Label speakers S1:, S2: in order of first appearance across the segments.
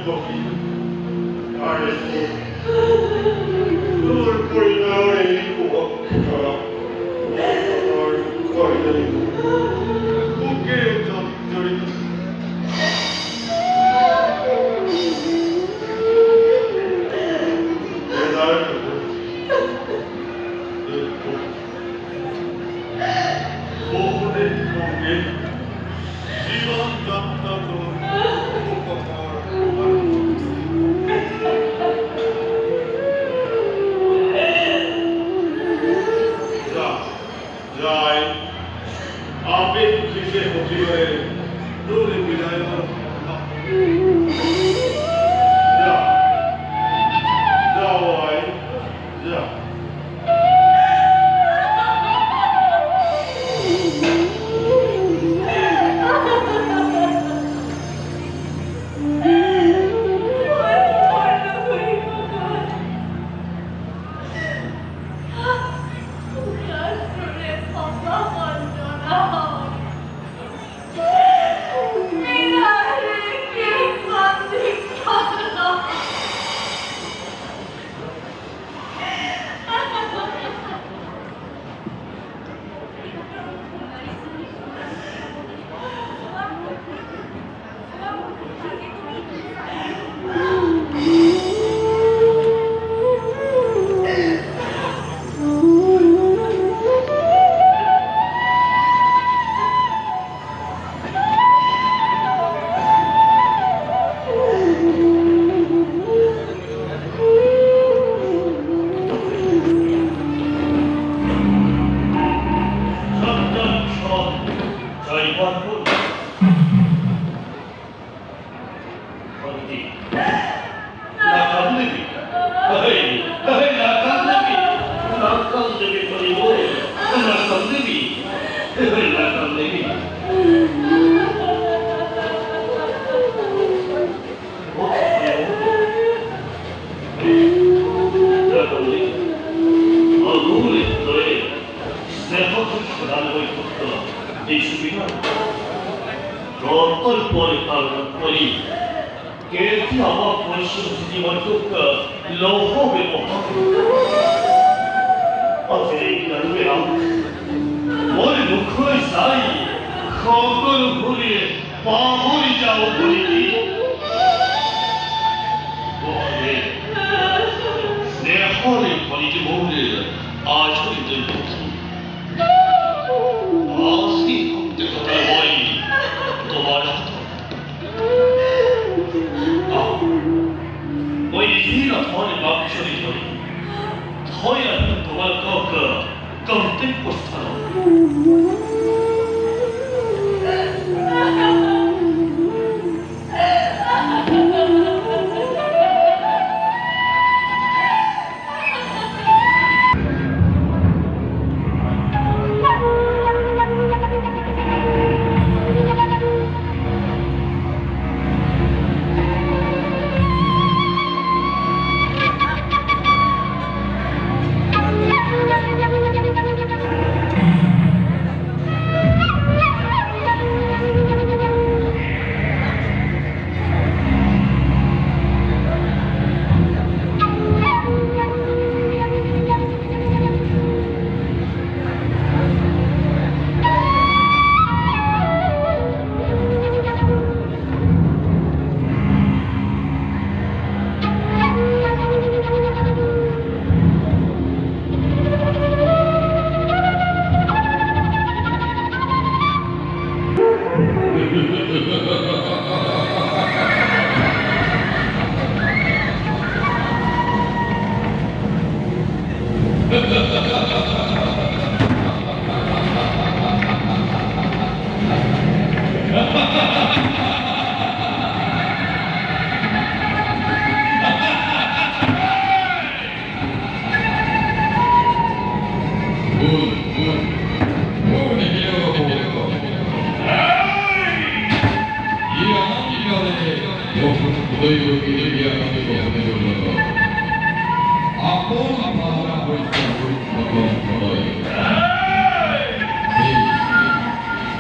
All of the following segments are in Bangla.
S1: বকি আর তোর পরিবার এই কুবক্ষা আমার কয়লে বুকে জড়িত বহুদিন সঙ্গে জীবন যাত্রা তোর উপকার যাই আবেগ কিসে হঠিয়ে দূরে বিদায় যা যাও আয় যা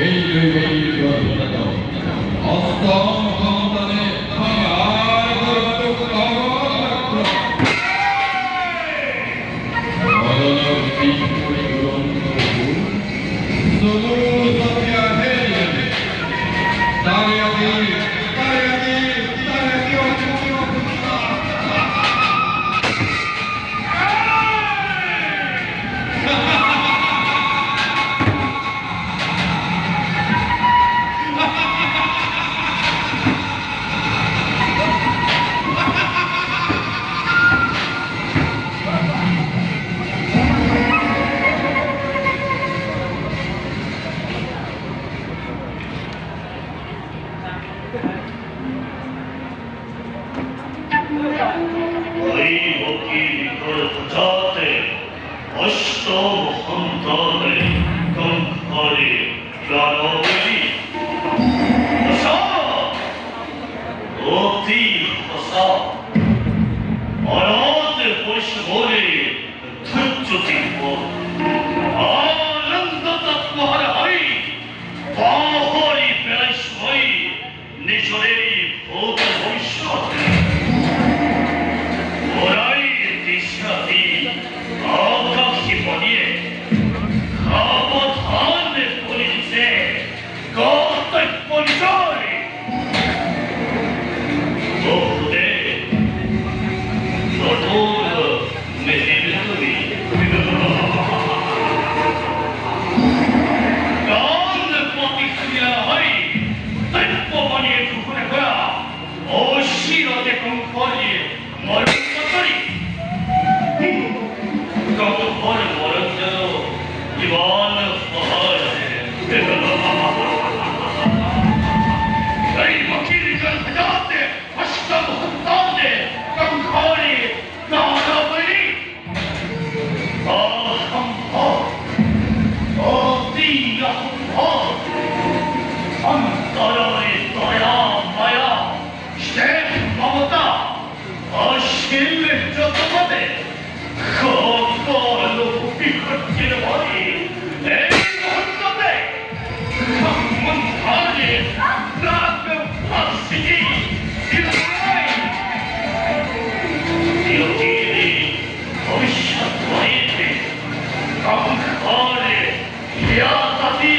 S2: এই নবলি অতি ভাষা অনাথ বৈষ্ণবরে ধৈর্য দিব আনন্দ তৎপর হই বাহরি প্রায়শ হই নিজরের ভূত ভবিষ্যৎ ওরাই দিশাদি আকাশে বলিয়ে সাবধান করিছে কর্তব্য বিষয় বহুদে কঠোর মেদিনী গান প্রতিক্রিয়া হয় তৈপ্য বানিয়ে ঢুকুনে করা অশিরতে কঙ্করে মরণ করি কঙ্কর মরণ যেন জীবন পাহাড় এই মকির গল্প যাতে অষ্টম হত্যাতে কঙ্করে গানবলি অসম্ভব অতি অসম্ভব অন্তরে দয়া মায়া শেখ মমতা অশীল যতপদে সকল বিপত্তির ভয়ে এই মুহূর্ততে সম্বন্ধে রাগ ফাঁসি ভবিষ্যৎ হইতে কঙ্করে হিয়াতাতি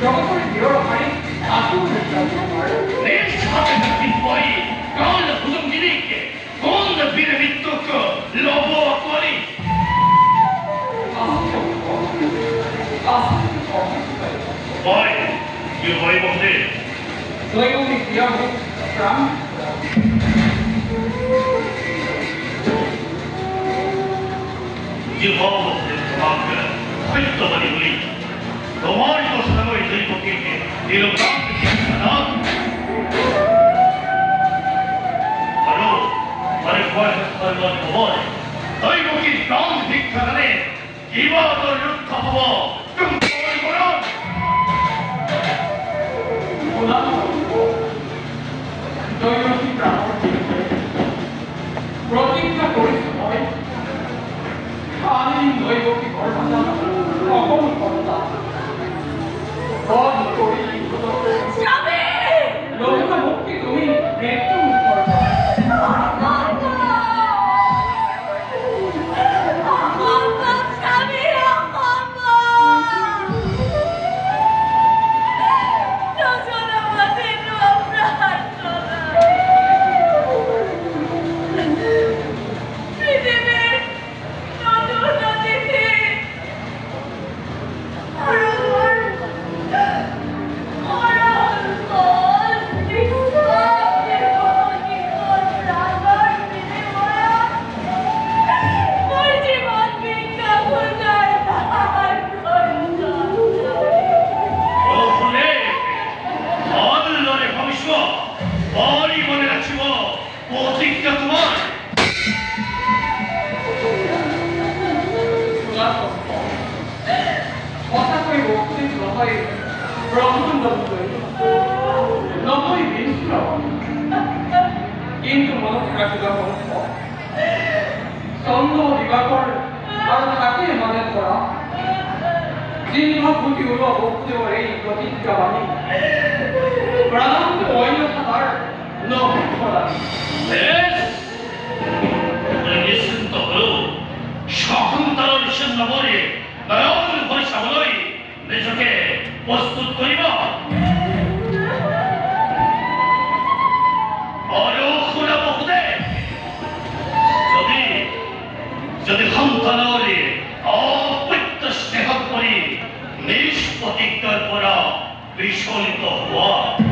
S3: জগতের বিরল হারি আসুন
S2: কাল হুজুম দিদিকে কোন বীর বিদ্যুৎ লব করি ভয় কি ভয় বলতে
S3: দৈনিক ক্রিয়া হোক প্রাণ
S2: জীবন তোমাকে সত্যবাদী বলি তোমার দোষানো এই দুই পক্ষীকে নিরুপাম আরো আরেক ভয় সর্বত খবর দৈবকী প্রাণ ভিক্ষা দানে কিবা তোর যুদ্ধ হব তুমি করণ
S3: দৈনিক প্রাণ প্রতিজ্ঞা করিতে হবে স্বাধীন দৈবকী গর্ভতা অকম করতা লোকটা মুক্তি তুমি মৃত্যু করবে কিন্তু মনত রাখিবা ছন্দ দিবাকৰ আৰু থাকে মানে কৰা চিহ্ন ফুটি ওলোৱা বস্তুৰ এই প্ৰতিজ্ঞা বাণী প্ৰাণান্ত অন্য থাকাৰ নকৰা
S2: নিশ্চিন্ত হল সন্তান পৰিচ্ছন্ন কৰি নয়ন ভৰি চাবলৈ নিজকে প্ৰস্তুত কৰিব আৰু শুনাব খোজে যদি সন্তানৰে অপত্য স্নেহ কৰি নিজ প্ৰতিজ্ঞাৰ পৰা বিচলিত হোৱা